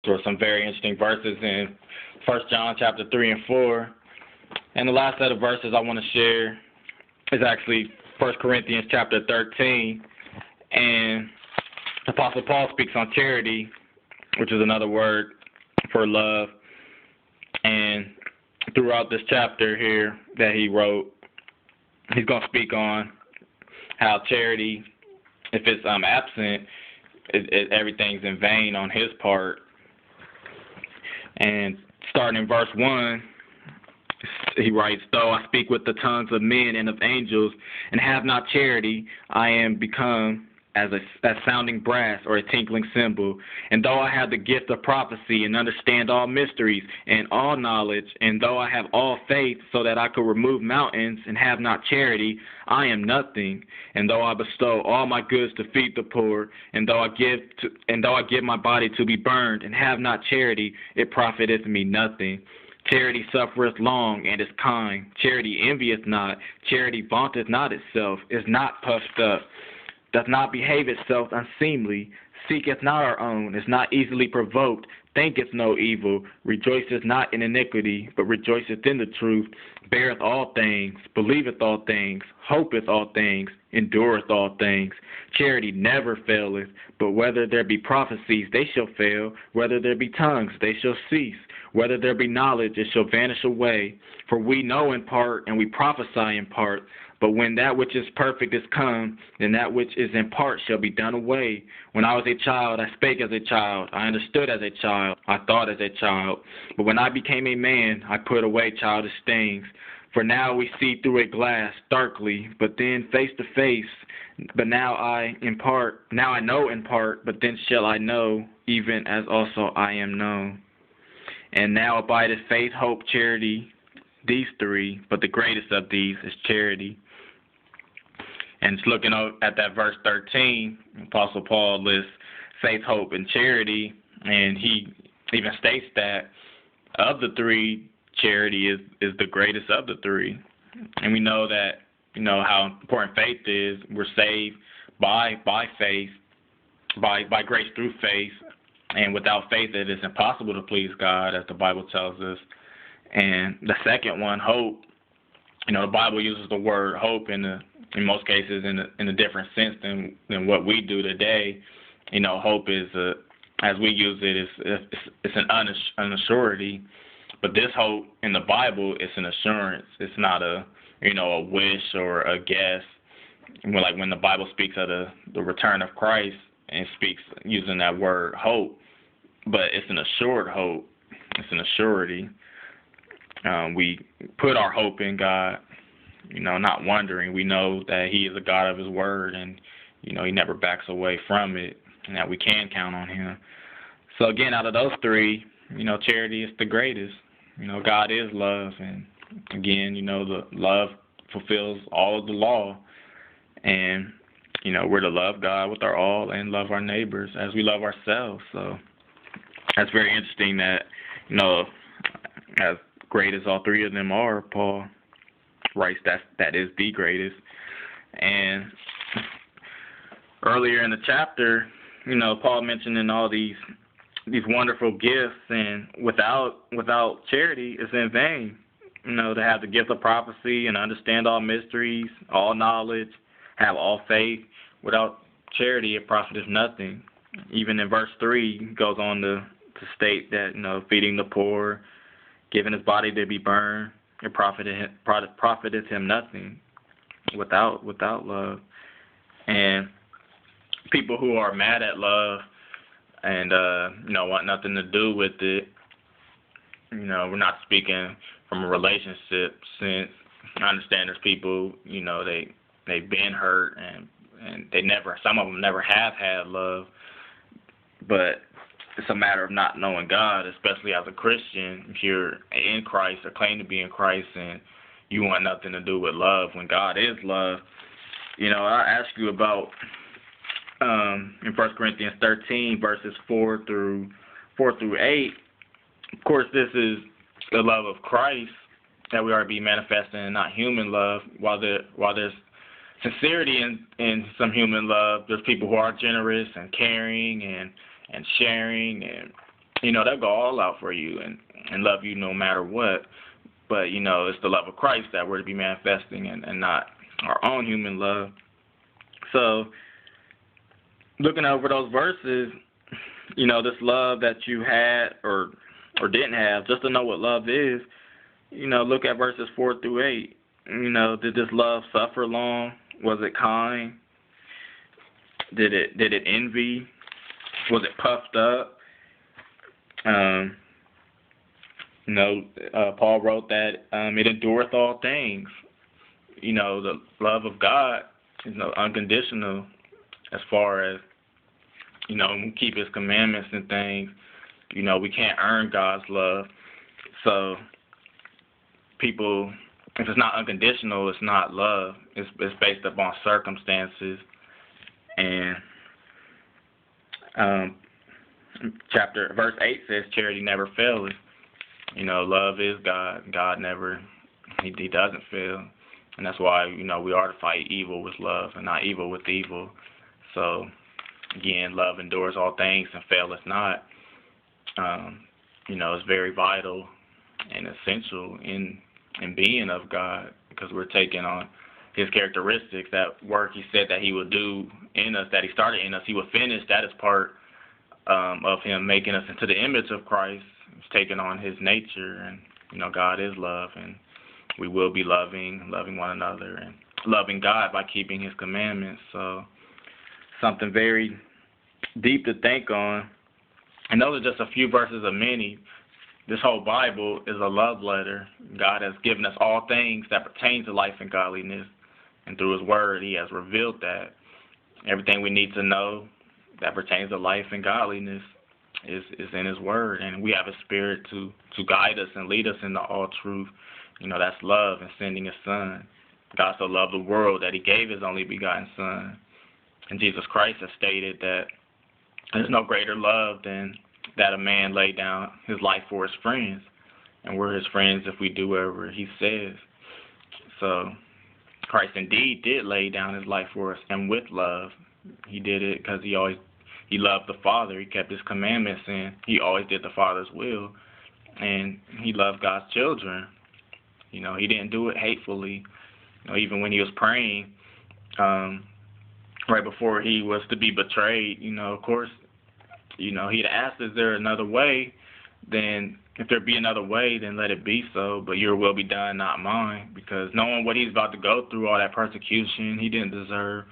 or some very interesting verses in 1 John chapter 3 and 4. And the last set of verses I want to share is actually 1 Corinthians chapter 13. And Apostle Paul speaks on charity, which is another word for love. And throughout this chapter here that he wrote, he's going to speak on how charity, if it's absent, everything's in vain on his part. And starting in verse 1, he writes, "Though I speak with the tongues of men and of angels, and have not charity, I am become as sounding brass or a tinkling cymbal. And though I have the gift of prophecy and understand all mysteries and all knowledge, and though I have all faith so that I could remove mountains and have not charity, I am nothing. And though I bestow all my goods to feed the poor, and though I give my body to be burned and have not charity, it profiteth me nothing. Charity suffereth long and is kind. Charity envieth not. Charity vaunteth not itself, is not puffed up, doth not behave itself unseemly, seeketh not our own, is not easily provoked, thinketh no evil, rejoiceth not in iniquity, but rejoiceth in the truth, beareth all things, believeth all things, hopeth all things, endureth all things. Charity never faileth, but whether there be prophecies, they shall fail, whether there be tongues, they shall cease, whether there be knowledge, it shall vanish away. For we know in part, and we prophesy in part. But when that which is perfect is come, then that which is in part shall be done away. When I was a child, I spake as a child. I understood as a child. I thought as a child. But when I became a man, I put away childish things. For now we see through a glass, darkly, but then face to face. But now I know in part, but then shall I know, even as also I am known. And now abideth faith, hope, charity, these three, but the greatest of these is charity." And it's looking at that verse 13, Apostle Paul lists faith, hope, and charity, and he even states that of the three, charity is the greatest of the three. And we know that, how important faith is. We're saved by faith, by grace through faith, and without faith it is impossible to please God, as the Bible tells us. And the second one, hope, the Bible uses the word hope in most cases in a different sense than what we do today. Hope is, as we use it, it's an unassurity. But this hope in the Bible is an assurance. It's not a wish or a guess. When the Bible speaks of the return of Christ and speaks using that word hope, but it's an assured hope. It's an assurity. We put our hope in God, not wondering. We know that He is a God of His word, and He never backs away from it, and that we can count on Him. So again, out of those three, charity is the greatest. God is love, and again, the love fulfills all of the law, and we're to love God with our all and love our neighbors as we love ourselves. So that's very interesting that as great as all three of them are, Paul writes that is the greatest. And earlier in the chapter, Paul mentioning all these wonderful gifts, and without charity is in vain. To have the gift of prophecy and understand all mysteries, all knowledge, have all faith. Without charity, it profiteth nothing. Even in verse 3, he goes on to state that feeding the poor, giving his body to be burned, it profiteth him nothing without love. And people who are mad at love and want nothing to do with it, we're not speaking from a relationship sense. I understand there's people, they've been hurt and some of them never have had love, but it's a matter of not knowing God, especially as a Christian. If you're in Christ or claim to be in Christ and you want nothing to do with love when God is love, I ask you about in 1 Corinthians 13 verses 4 through 8. Of course, this is the love of Christ that we are to be manifesting, and not human love. While there's sincerity in some human love, there's people who are generous and caring and sharing they'll go all out for you and love you no matter what. But, it's the love of Christ that we're to be manifesting, and not our own human love. So, looking over those verses, this love that you had or didn't have, just to know what love is, look at verses 4 through 8. Did this love suffer long? Was it kind? Did it envy? Was it puffed up? Paul wrote that it endureth all things. The love of God is unconditional as far as, we keep His commandments and things. We can't earn God's love. So people, if it's not unconditional, it's not love. It's based upon circumstances. And verse 8 says, charity never fails. Love is God. God never, He doesn't fail. And that's why, we are to fight evil with love and not evil with evil. So, again, love endures all things and faileth not. It's very vital and essential in being of God, because we're taking on His characteristics. That work He said that He would do in us, that He started in us, He would finish. That is part of Him making us into the image of Christ. He's taking on His nature, and God is love, and we will be loving one another, and loving God by keeping His commandments. So something very deep to think on. And those are just a few verses of many. This whole Bible is a love letter. God has given us all things that pertain to life and godliness, and through His Word, He has revealed that. Everything we need to know that pertains to life and godliness is in His Word, and we have a Spirit to guide us and lead us into all truth. That's love and sending His Son. God so loved the world that He gave His only begotten Son. And Jesus Christ has stated that there's no greater love than that a man lay down his life for his friends. And we're His friends if we do whatever He says. So Christ indeed did lay down His life for us, and with love. He did it because He loved the Father. He kept His commandments, and He always did the Father's will. And He loved God's children. He didn't do it hatefully. Even when He was praying, right before He was to be betrayed, of course, He'd asked, is there another way? Then if there be another way, then let it be so. But your will be done, not mine. Because knowing what He's about to go through, all that persecution, He didn't deserve,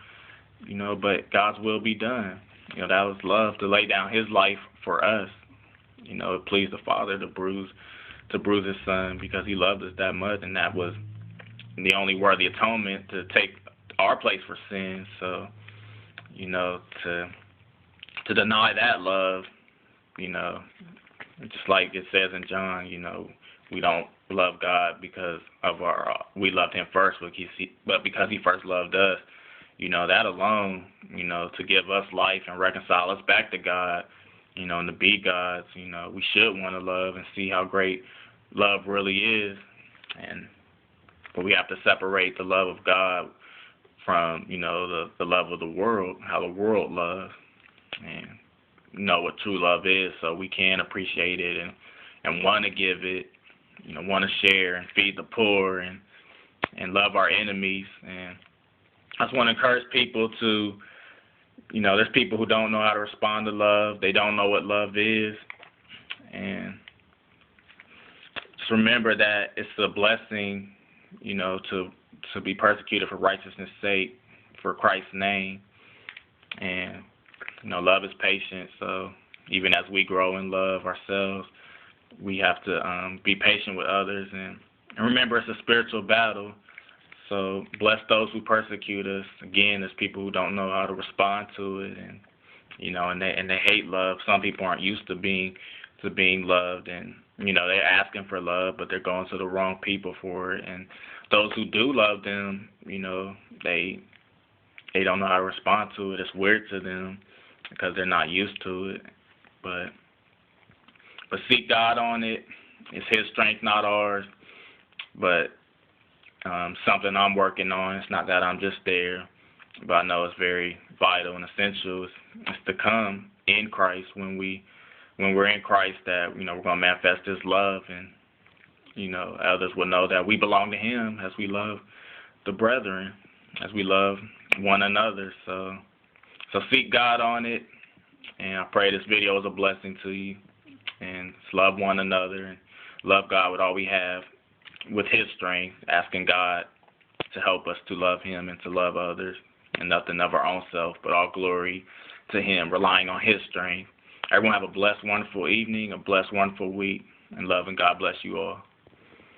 but God's will be done. That was love, to lay down His life for us. It pleased the Father to bruise His Son, because He loved us that much, and that was the only worthy atonement to take our place for sin. So, to deny that love, just like it says in John, we don't love God because of we loved Him first, but because He first loved us. That alone, to give us life and reconcile us back to God, and to be God's, we should want to love and see how great love really is. But we have to separate the love of God from, the love of the world, how the world loves, and know what true love is, so we can appreciate it and want to give it, want to share and feed the poor and love our enemies. And I just want to encourage people to, there's people who don't know how to respond to love. They don't know what love is. And just remember that it's a blessing, to be persecuted for righteousness' sake, for Christ's name. And, love is patient. So even as we grow in love ourselves, we have to be patient with others. And remember, it's a spiritual battle. So bless those who persecute us. Again, there's people who don't know how to respond to it, and and they hate love. Some people aren't used to being loved, and they're asking for love, but they're going to the wrong people for it. And those who do love them, they don't know how to respond to it. It's weird to them because they're not used to it. But seek God on it. It's His strength, not ours. But something I'm working on. It's not that I'm just there, but I know it's very vital and essential. It's to come in Christ when we when we're in Christ that, we're going to manifest His love, and, others will know that we belong to Him as we love the brethren, as we love one another. So seek God on it, and I pray this video is a blessing to you. And love one another and love God with all we have, with His strength, asking God to help us to love Him and to love others, and nothing of our own self, but all glory to Him, relying on His strength. Everyone have a blessed, wonderful evening, a blessed, wonderful week, and love and God bless you all.